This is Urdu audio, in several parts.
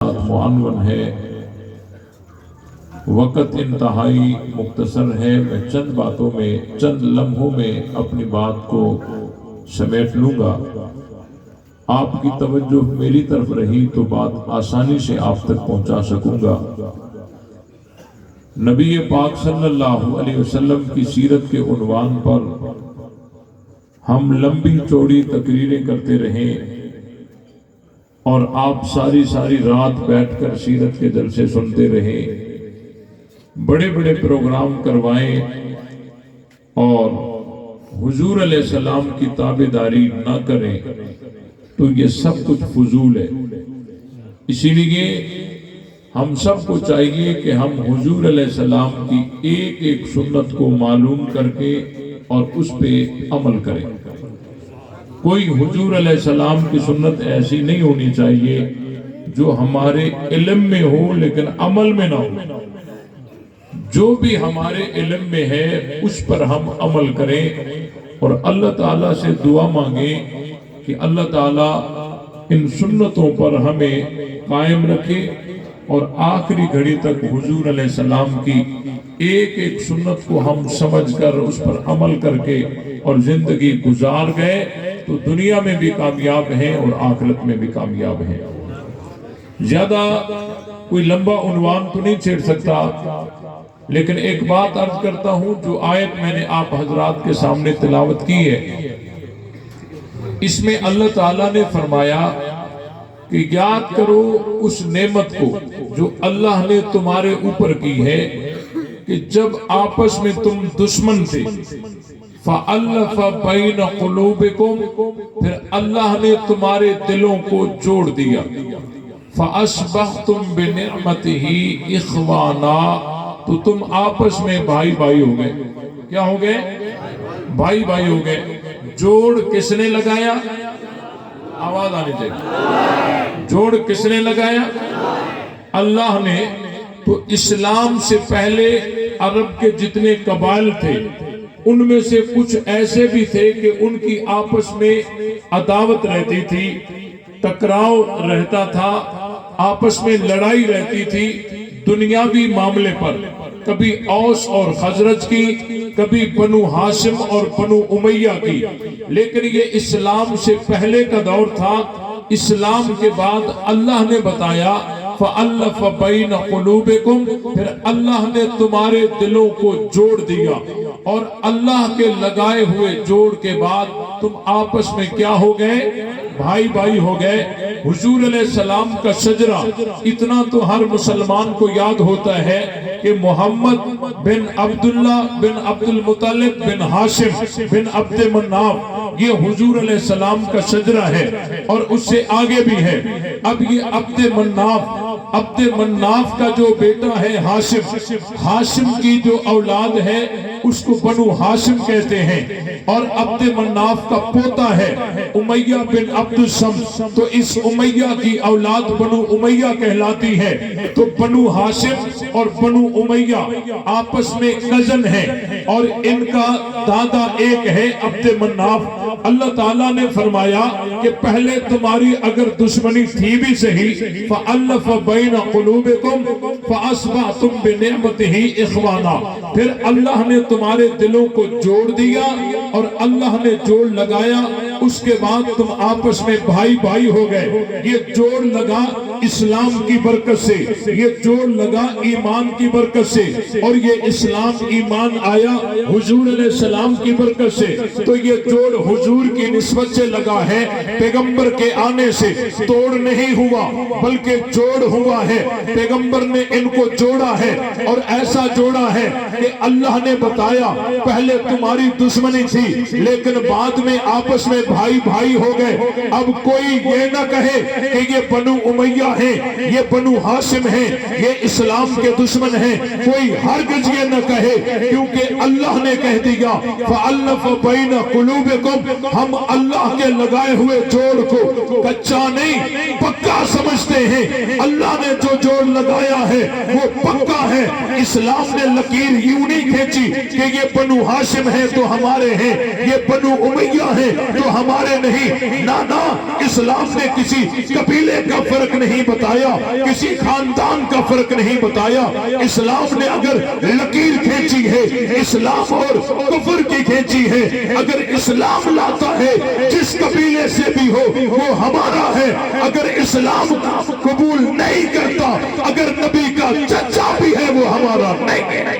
ساتھ معاون ہے۔ وقت انتہائی مختصر ہے، میں چند باتوں میں، چند لمحوں میں اپنی بات کو سمیٹ لوں گا۔ آپ کی توجہ میری طرف رہی تو بات آسانی سے آپ تک پہنچا سکوں گا۔ نبی پاک صلی اللہ علیہ وسلم کی سیرت کے عنوان پر ہم لمبی چوڑی تقریریں کرتے رہیں اور آپ ساری رات بیٹھ کر سیرت کے جلسے سنتے رہیں، بڑے بڑے پروگرام کروائیں اور حضور علیہ السلام کی تابعداری نہ کریں تو یہ سب کچھ فضول ہے۔ اسی لیے ہم سب کو چاہیے کہ ہم حضور علیہ السلام کی ایک ایک سنت کو معلوم کر کے اور اس پہ عمل کریں۔ کوئی حضور علیہ السلام کی سنت ایسی نہیں ہونی چاہیے جو ہمارے علم میں ہو لیکن عمل میں نہ ہو۔ جو بھی ہمارے علم میں ہے اس پر ہم عمل کریں اور اللہ تعالیٰ سے دعا مانگیں کہ اللہ تعالیٰ ان سنتوں پر ہمیں قائم رکھے اور آخری گھڑی تک حضور علیہ السلام کی ایک ایک سنت کو ہم سمجھ کر اس پر عمل کر کے اور زندگی گزار گئے تو دنیا میں بھی کامیاب ہیں اور آخرت میں بھی کامیاب ہیں۔ زیادہ کوئی لمبا عنوان تو نہیں چھیڑ سکتا، لیکن ایک بات عرض کرتا ہوں۔ جو آیت میں نے آپ حضرات کے سامنے تلاوت کی ہے، اس میں اللہ تعالیٰ نے فرمایا کہ یاد کرو اس نعمت کو جو اللہ نے تمہارے اوپر کی ہے کہ جب آپس میں تم دشمن تھے، فَأَلَّفَ بَيْنَ قُلُوبِكُمْ، پھر اللہ نے تمہارے دلوں کو جوڑ دیا، فَأَصْبَحْتُمْ بِنِعْمَتِهِ إِخْوَانًا، تو تم آپس میں بھائی بھائی ہو گئے۔ کیا ہو گئے؟ بھائی بھائی ہو گئے۔ جوڑ کس نے لگایا؟ آواز آنی چاہیے۔ جوڑ کس نے لگایا؟ اللہ نے۔ تو اسلام سے پہلے عرب کے جتنے قبائل تھے ان میں سے کچھ ایسے بھی تھے کہ ان کی آپس میں عداوت رہتی تھی، ٹکراؤ رہتا تھا، آپس میں لڑائی رہتی تھی دنیاوی معاملے پر، کبھی اوس اور خزرج کی، کبھی بنو ہاشم اور بنو امیہ کی۔ لیکن یہ اسلام سے پہلے کا دور تھا۔ اسلام کے بعد اللہ نے بتایا فَأَلَّفَ بَيْنَ قُلُوبِكُمْ، پھر اللہ نے تمہارے دلوں کو جوڑ دیا، اور اللہ کے لگائے ہوئے جوڑ کے بعد تم آپس میں کیا ہو گئے؟ بھائی بھائی ہو گئے۔ حضور علیہ السلام کا شجرہ اتنا تو ہر مسلمان کو یاد ہوتا ہے کہ محمد بن عبداللہ بن عبد المطلب بن ہاشم بن عبد مناف، یہ حضور علیہ السلام کا شجرہ ہے اور اس سے آگے بھی ہے۔ اب یہ عبد مناف کا جو بیٹا ہے ہاشم، ہاشم کی جو اولاد ہے اس کو بنو ہاشم کہتے ہیں، اور عبد مناف کا پوتا ہے امیہ بن عبد الشمس، تو اس امیہ کی اولاد بنو امیہ کہلاتی ہے۔ تو بنو ہاشم اور بنو امیہ آپس میں کزن ہیں اور ان کا دادا ایک ہے عبد مناف۔ اللہ تعالیٰ نے فرمایا کہ پہلے تمہاری اگر دشمنی تھی بھی صحیح، فَأَلَّفَ بَيْنَ قُلُوبِكُمْ فَأَصْبَحْتُمْ بِنِعْمَتِهِ إِخْوَانًا، پھر اللہ نے تمہارے دلوں کو جوڑ دیا اور اللہ نے جوڑ لگایا، اس کے بعد تم آپس میں بھائی بھائی ہو گئے۔ یہ جوڑ لگا اسلام کی برکت سے، یہ جوڑ لگا ایمان کی برکت سے، اور یہ اسلام ایمان آیا حضور علیہ السلام کی برکت سے۔ تو یہ جوڑ حضور کی نسبت سے لگا ہے، پیغمبر کے آنے سے توڑ نہیں ہوا بلکہ جوڑ ہوا ہے۔ پیغمبر نے ان کو جوڑا ہے اور ایسا جوڑا ہے کہ اللہ نے بتایا پہلے تمہاری دشمنی تھی لیکن بعد میں آپس میں بھائی بھائی ہو گئے۔ اب کوئی یہ نہ کہے کہ یہ بنو امیہ ہیں، یہ بنو ہاشم ہیں، یہ اسلام کے دشمن ہیں، کوئی ہرگز یہ نہ کہے، کیونکہ اللہ نے کہہ دیا فَأَلَّفَ بَيْنَ قُلُوبِكُمْ، ہم اللہ کے لگائے ہوئے جوڑ کو کچا نہیں پکا سمجھتے ہیں۔ اللہ نے جو جوڑ لگایا ہے وہ پکا ہے۔ اسلام نے لکیر یوں نہیں کھینچی کہ یہ بنو ہاشم ہیں تو ہمارے ہیں، یہ بنو امیہ ہیں تو ہمارے نہیں، نہ اسلام نے کسی قبیلے کا فرق نہیں نہیں بتایا، کسی خاندان کا فرق نہیں بتایا. اسلام نے اگر لکیر کھینچی ہے اسلام اور کفر کی کھینچی ہے. اگر اسلام لاتا ہے جس قبیلے سے بھی ہو وہ ہمارا ہے. اگر اسلام قبول نہیں کرتا اگر نبی کا چچا بھی ہے وہ ہمارا نہیں ہے.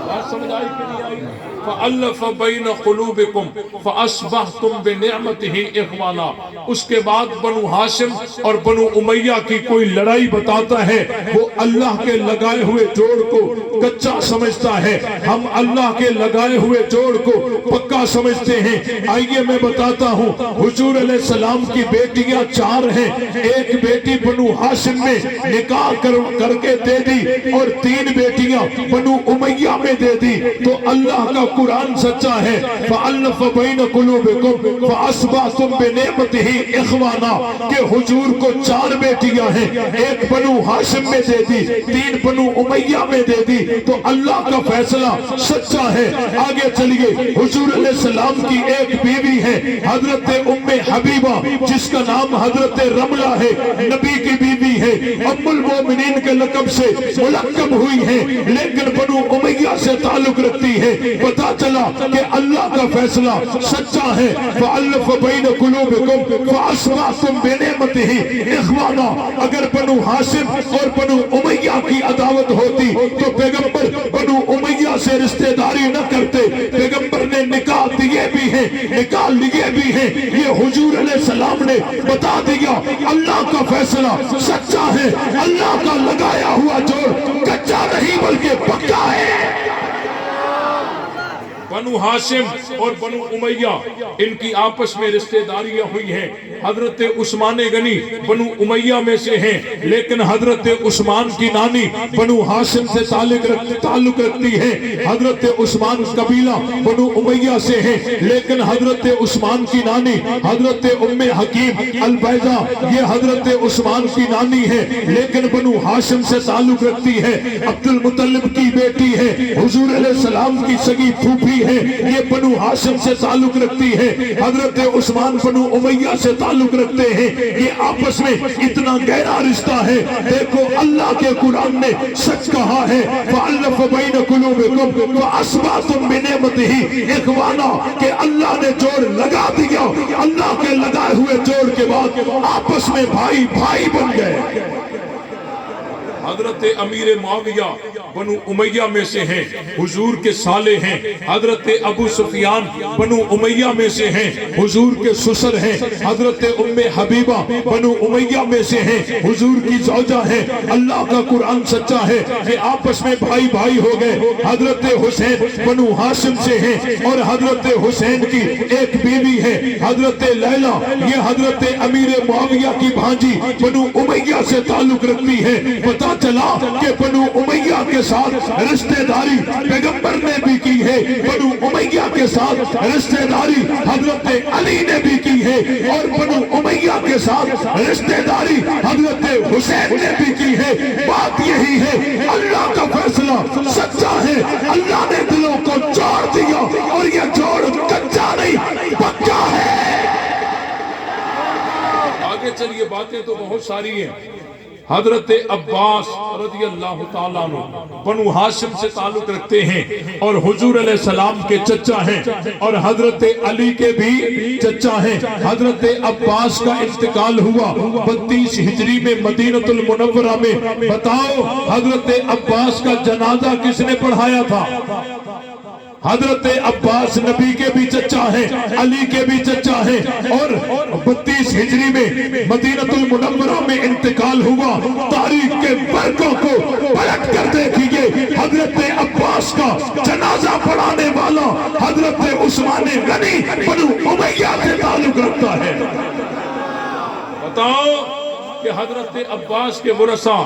بات سمجھ آئی کہ نہیں آئی؟ فَأَلَّفَ بَيْنَ قُلُوبِكُمْ فَأَصْبَحْتُمْ بِنِعْمَتِهِ إِخْوَانًا. اس کے بعد بنو ہاشم اور بنو امیہ کی کوئی لڑائی بتاتا ہے وہ اللہ کے لگائے ہوئے جوڑ کو کچا سمجھتا ہے. ہم اللہ کے لگائے ہوئے جوڑ کو پکا سمجھتے ہیں. آئیے میں بتاتا ہوں حضور علیہ السلام کی بیٹیاں 4 ہیں. ایک بیٹی بنو ہاشم میں نکاح کر کے دے دی اور 3 بیٹیاں بنو امیہ میں دے دی. تو اللہ کا قرآن سچا ہے. فَأَلَّفَ بَيْنَ قُلُوبِكُمْ فَأَصْبَحْتُمْ بِنِعْمَتِهِ إِخْوَانًا کہ حضور کو 4 بیٹیاں ہیں. ایک بنو ہاشم میں دے دی 3 بنو امیہ میں دے دی. تو اللہ کا فیصلہ سچا ہے. آگے چلیے حضور علیہ السلام کی ایک بیوی ہے حضرت ام حبیبہ جس کا نام حضرت رملہ ہے. نبی کی بیوی ہے. ام المومنین کے لقب سے ملقب ہوئی ہے لیکن بنو امیہ سے تعلق رکھتی ہے. پتا چلا کہ اللہ کا فیصلہ سچا ہے. فَأَلَّفَ بَيْنَ قُلُوبِكُمْ فَأَصْبَحْتُمْ بِنِعْمَتِهِ إِخْوَانًا. اگر بنو ہاشم اور بنو امیہ کی عداوت ہوتی تو پیغمبر بنو امیہ سے رشتہ داری نہ کرتے. پیغمبر نے نکاح دیے بھی ہیں نکاح لیے بھی ہیں. یہ حضور علیہ السلام نے بتا دیا اللہ کا فیصلہ سچا ہے. اللہ کا لگایا ہوا جوڑ کچا نہیں بلکہ پکا ہے. بنو ہاشم اور بنو امیہ ان کی آپس میں رشتہ داریاں ہوئی ہیں. حضرت عثمان غنی بنو امیہ میں سے ہیں لیکن حضرت عثمان کی نانی بنو ہاشم سے تعلق رکھتی ہے. حضرت عثمان قبیلہ بنو امیہ سے ہیں لیکن حضرت عثمان کی نانی حضرت ام حکیم البیضہ یہ حضرت عثمان کی نانی ہے لیکن بنو ہاشم سے تعلق رکھتی ہے. عبد المطلب کی بیٹی ہے. حضور علیہ السلام کی سگی پھوپھی ہے. یہ بنو ہاشم سے تعلق رکھتی ہے. حضرت عثمان بنو امیہ سے تعلق رکھتے ہیں. یہ آپس میں اتنا گہرا رشتہ ہے. دیکھو اللہ کے قرآن نے سچ کہا ہے فَأَلَّفَ بَيْنَ قُلُوبِكُمْ فَأَصْبَحْتُمْ بِنِعْمَتِهِ إِخْوَانًا کہ اللہ نے جوڑ لگا دیا. اللہ کے لگائے ہوئے جوڑ کے بعد آپس میں بھائی بھائی بن گئے. حضرت امیر معاویہ بنو امیہ میں سے ہیں حضور کے سالے ہیں. حضرت ابو سفیان بنو امیہ میں سے ہیں حضور کے سسر ہیں. حضرت ام حبیبہ بنو امیہ میں سے ہیں حضور کی زوجہ ہیں. اللہ کا قرآن سچا ہے کہ آپس میں بھائی بھائی ہو گئے. حضرت حسین بنو ہاشم سے ہیں اور حضرت حسین کی ایک بیوی ہے حضرت لیلہ. یہ حضرت امیر معاویہ کی بھانجی بنو امیہ سے تعلق رکھتی ہے. پتا چلا کہ بنو امیہ کے ساتھ رشتہ داری پیغمبر نے بھی کی ہے. بنو امیہ کے ساتھ رشتہ داری حضرت علی نے بھی کی ہے اور بنو امیہ کے ساتھ رشتہ داری حضرت حسین نے بھی کی ہے. بات یہی ہے اللہ کا فیصلہ سچا ہے. اللہ نے دلوں کو جوڑ دیا اور یہ جوڑ کچا نہیں پکا ہے. آگے چلیے باتیں تو بہت ساری ہیں. حضرت عباس رضی اللہ تعالیٰ عنہ بنو ہاشم سے تعلق رکھتے ہیں اور حضور علیہ السلام کے چچا ہیں اور حضرت علی کے بھی چچا ہیں. حضرت عباس کا انتقال ہوا 32 ہجری میں مدینہ المنورہ میں. بتاؤ حضرت عباس کا جنازہ کس نے پڑھایا تھا؟ حضرت عباس نبی کے بھی چچا ہیں علی کے بھی چچا ہیں اور 32 ہجری میں مدینہ المنورہ میں انتقال ہوا. تاریخ کے برقوں کو پلٹ کر دیکھیے حضرت عباس کا جنازہ پڑھانے والا حضرت عثمان غنی بنو امیہ سے تعلق رکھتا ہے. بتاؤ کہ حضرت عباس کے ورثا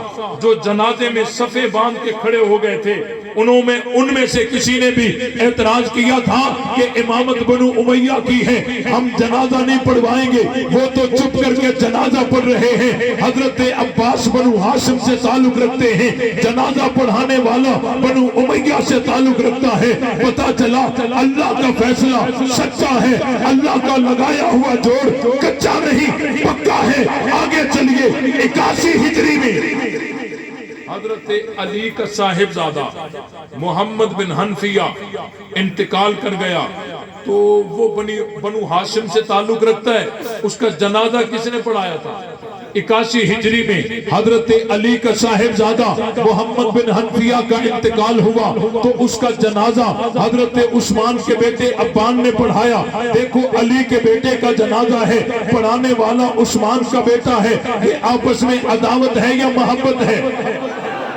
جو جنازے میں صفیں باندھ کے کھڑے ہو گئے تھے، ان میں سے کسی نے بھی اعتراض کیا تھا کہ امامت بنو امیہ کی ہے، ہم جنازہ نہیں پڑھوائیں گے، وہ تو چپ کر کے جنازہ پڑھ رہے ہیں۔ حضرت عباس بنو ہاشم سے تعلق رکھتے ہیں، جنازہ پڑھانے والا بنو امیہ سے تعلق رکھتا ہے۔ پتہ چلا اللہ کا فیصلہ سچا ہے، اللہ کا لگایا ہوا جوڑ کچا نہیں پکا ہے۔ آگے چلیے 81 ہجری میں حضرت علی کا صاحبزادہ محمد بن حنفیہ انتقال کر گیا، تو وہ بنو ہاشم سے تعلق رکھتا ہے، اس کا جنازہ کس نے پڑھایا تھا؟ 81 ہجری میں حضرت علی کا صاحبزادہ محمد بن حنفیہ کا انتقال ہوا، تو اس کا جنازہ حضرت عثمان کے بیٹے عفان نے پڑھایا۔ دیکھو علی کے بیٹے کا جنازہ ہے، پڑھانے والا عثمان کا بیٹا ہے، یہ آپس میں عداوت ہے یا محبت ہے؟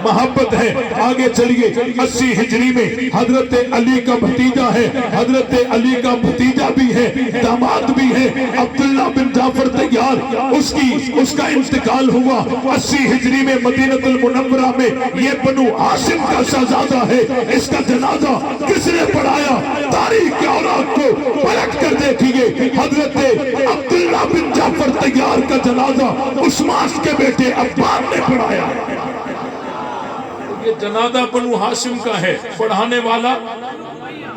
محبت ہے۔ آگے چلیے 80 ہجری میں حضرت علی کا بھتیجا ہے، حضرت علی کا بھتیجا بھی ہے، داماد بھی ہے، عبداللہ بن جعفر طیار، اس کا انتقال ہوا 80 ہجری میں مدینہ المنورہ میں۔ یہ بنو ہاشم کا شہزادہ ہے، اس کا جنازہ کس نے پڑھایا؟ تاریخ کے اوراق کو پلٹ کر دیکھیے، حضرت عبداللہ بن جعفر طیار کا جنازہ عثمان کے بیٹے عفان نے پڑھایا۔ یہ جنازہ بنو ہاشم کا ہے، پڑھانے والا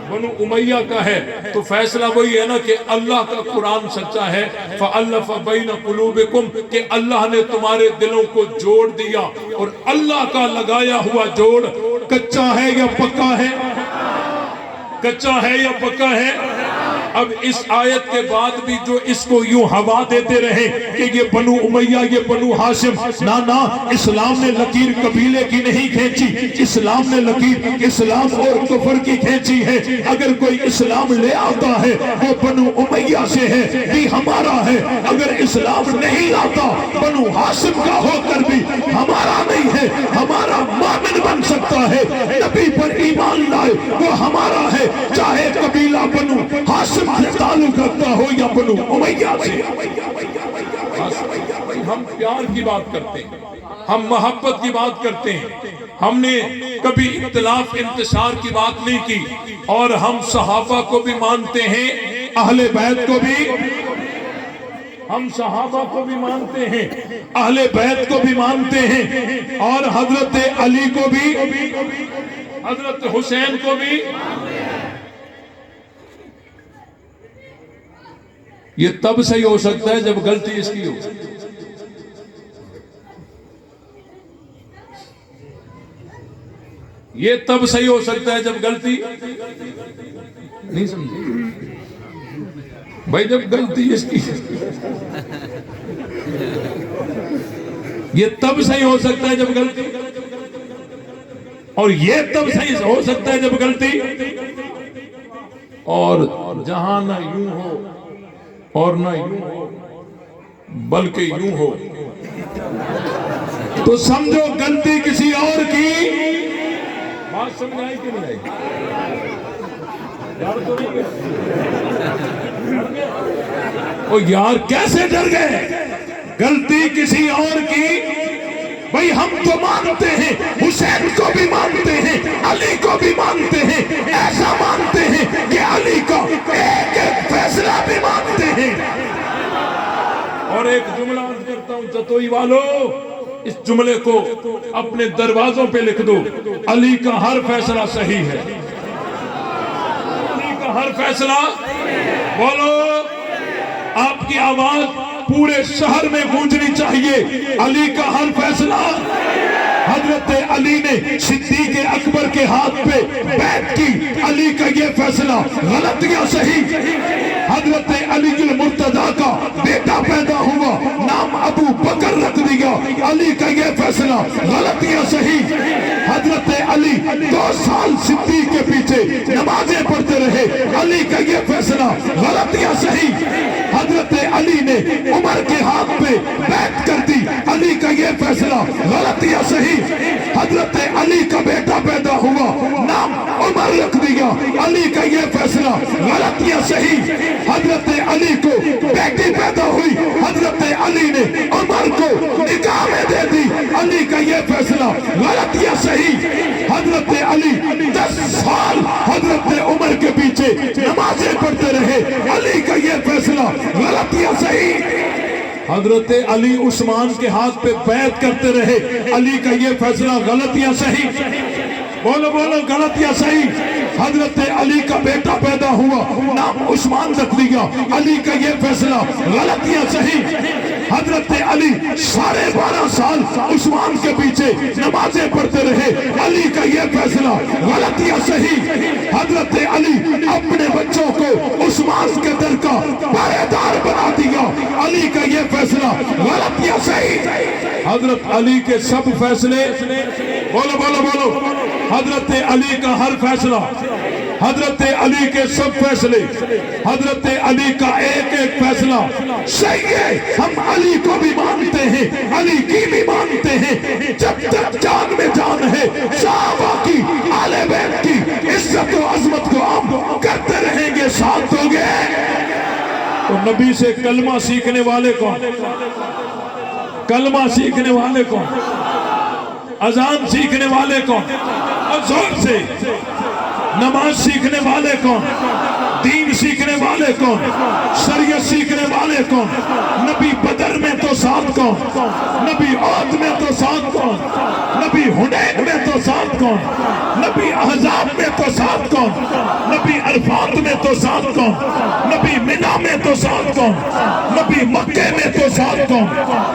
بنو امیہ کا ہے، تو فیصلہ وہی ہے نا کہ اللہ کا قرآن سچا ہے، فَأَلَّفَ بَيْنَ قُلُوبِكُمْ، کہ اللہ نے تمہارے دلوں کو جوڑ دیا، اور اللہ کا لگایا ہوا جوڑ کچا ہے یا پکا ہے؟ کچا ہے یا پکا ہے؟ اب اس آیت کے بعد بھی جو اس کو یوں ہوا دیتے رہے کہ یہ بنو امیہ، یہ بنو ہاشم، نا اسلام نے لکیر قبیلے کی نہیں کھینچی، اسلام نے لکیر اسلام اور کفر کی کھینچی ہے۔ اگر کوئی اسلام لے آتا ہے وہ بنو امیہ سے ہے، بھی ہمارا ہے، اگر اسلام نہیں لاتا بنو ہاشم کا ہو کر بھی ہمارا نہیں ہے، ہمارا مومن بن سکتا ہے، نبی پر ایمان لائے وہ ہمارا ہے، چاہے قبیلہ بنو ہاشم سے تعلق رکھتا ہو یا بنو امیہ سے۔ ہم پیار کی بات کرتے ہیں، ہم محبت کی بات کرتے ہیں، ہم نے کبھی اختلاف انتشار کی بات نہیں کی، اور ہم صحابہ کو بھی مانتے ہیں، اہل بیت کو بھی، ہم صحابہ کو بھی مانتے ہیں، اہل بیت کو بھی مانتے ہیں، اور حضرت علی کو بھی، حضرت حسین کو بھی۔ یہ تب صحیح ہو سکتا ہے جب غلطی اس کی ہو۔ یہ تب صحیح ہو سکتا ہے جب غلطی نہیں سمجھے بھائی، جب غلطی اس کی، یہ تب صحیح ہو سکتا ہے جب غلطی، اور یہ تب صحیح ہو سکتا ہے جب غلطی، اور جہاں نہ یوں ہو اور نہ یوں ہو بلکہ یوں ہو، تو سمجھو غلطی کسی اور کی۔ بات سمجھ آئی کہ نہیں آئی؟ او یار کیسے ڈر گئے؟ غلطی کسی اور کی، بھئی ہم تو مانتے ہیں، حسین کو بھی مانتے ہیں، علی کو بھی مانتے ہیں، ایسا مانتے ہیں کہ علی کا ایک ایک فیصلہ بھی مانتے ہیں۔ اور ایک جملہ عرض کرتا ہوں جتوئی والو، اس جملے کو اپنے دروازوں پہ لکھ دو، علی کا ہر فیصلہ صحیح ہے، علی کا ہر فیصلہ، بولو، آپ کی آواز پورے شہر میں گونجنی چاہیے، علی کا ہر فیصلہ۔ حضرت علی نے صدیق اکبر کے ہاتھ پہ بیعت کی، علی کا یہ فیصلہ غلط یا صحیح؟ حضرت علی المرتضیٰ کا بیٹا پیدا ہوا، نام ابو بکر رکھ دیا، علی کا یہ فیصلہ غلط یا صحیح؟ حضرت علی 2 سال صدیق کے پیچھے نمازیں پڑھتے رہے، علی کا یہ فیصلہ غلط یا صحیح؟ حضرت علی نے عمر کے ہاتھ پہ بیعت کر دی، علی کا یہ فیصلہ غلط یا صحیح؟ حضرت علی کا بیٹا پیدا ہوا، نام عمر رکھ دیا علی کا یہ فیصلہ غلط یا صحیح؟ حضرت علی کو بیٹی پیدا ہوئی، حضرت علی نے عمر کو نکاح میں دے دی، علی کا یہ فیصلہ غلط یا صحیح؟ حضرت علی 10 سال حضرت عمر کے پیچھے نمازیں پڑھتے رہے، علی کا یہ فیصلہ غلط یا صحیح؟ حضرت علی عثمان کے ہاتھ پہ بیعت کرتے رہے، علی کا یہ فیصلہ غلط یا صحیح؟ بولو بولو، غلط یا صحیح؟ حضرت علی کا بیٹا پیدا ہوا، نام عثمان رکھ دیا، علی کا یہ فیصلہ غلط یا صحیح؟ حضرت علی 12.5 سال عثمان کے پیچھے نمازیں پڑھتے رہے، علی کا یہ فیصلہ غلط یا صحیح؟ حضرت علی اپنے بچوں کو عثمان کے در کا پہرے دار بنا دیا، علی کا یہ فیصلہ غلط یا صحیح؟ حضرت علی کے سب فیصلے، بولو بولو بولو، حضرت علی کا ہر فیصلہ، حضرت علی کے سب فیصلے، حضرت علی کا ایک ایک فیصلہ صحیح ہے۔ ہم علی کو بھی مانتے ہیں، علی کی بھی مانتے ہیں، جب تک جان میں جان ہے صحابہ کی، آل بیت کی عزت و عظمت کو ہم کرتے رہیں گے، ساتھ ہوں گے۔ تو نبی سے کلمہ سیکھنے والے کون؟ کلمہ سیکھنے والے کون؟ اذان سیکھنے والے کون؟ اور زور سے نماز سیکھنے والے کون؟ دین سیکھنے والے کون؟ شریعت سیکھنے والے کون؟ نبی بدر میں تو ساتھ کون؟ نبی عہد میں تو ساتھ کون؟ نبی حنین میں تو ساتھ کون؟ نبی احزاب میں تو ساتھ کون؟ نبی عرفات میں تو ساتھ کون؟ نبی منی میں تو ساتھ کون؟ نبی مکے میں تو ساتھ کون؟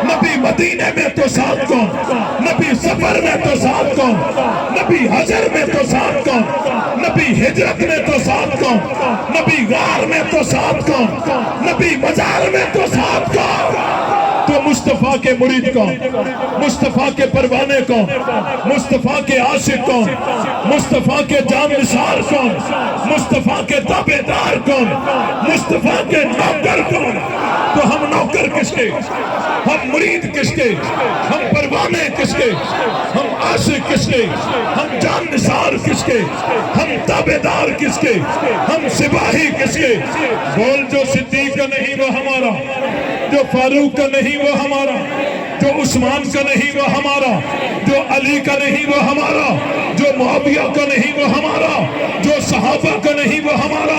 نبی مدینے میں تو ساتھ کون؟ نبی سفر میں تو ساتھ کون؟ نبی حجر میں تو ساتھ کون؟ نبی ہجرت میں تو ساتھ کون؟ نبی غار میں تو ساتھ کون؟ نبی مزار میں تو ساتھ کون؟ تو مصطفیٰ کے مرید کون؟ مصطفیٰ کے پروانے کون؟ مصطفیٰ کے عاشق کون؟ مصطفیٰ کے جان نثار کون؟ مصطفیٰ کے تابعدار کون؟ مصطفیٰ کے نوکر کون؟ تو ہم نوکر کس کے؟ ہم مرید کس کے؟ ہم پروانے کس کے؟ ہم عاشق کس کے؟ ہم جان نثار کس کے؟ ہم تابعدار کس کے؟ ہم سپاہی کس کے؟ بول، جو صدیق کا نہیں وہ ہمارا، جو فاروق کا نہیں وہ ہمارا، جو عثمان کا نہیں وہ ہمارا، جو علی کا نہیں وہ ہمارا، جو معاویہ کا نہیں وہ ہمارا، جو صحابہ کا نہیں وہ ہمارا،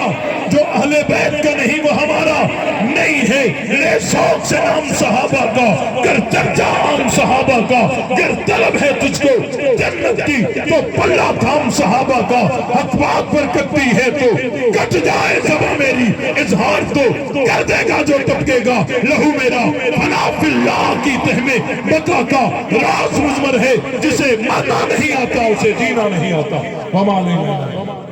جو اہل بیت کا نہیں وہ ہمارا نہیں ہے۔ لے شوق سے نام صحابہ کا، گر چرچا عام صحابہ کا، گر طلب ہے تجھ کو جنت کی تو پلہ تھام صحابہ کا۔ حق بات پر کرتی ہے تو کٹ جائے زباں میری، اظہار تو کر دے گا جو ٹپکے گا لہو میرا۔ فنا فی اللہ کی تہ میں بقا کا راز مضمر ہے، جسے ماننا نہیں آتا اسے جینا نہیں آتا۔ وما علینا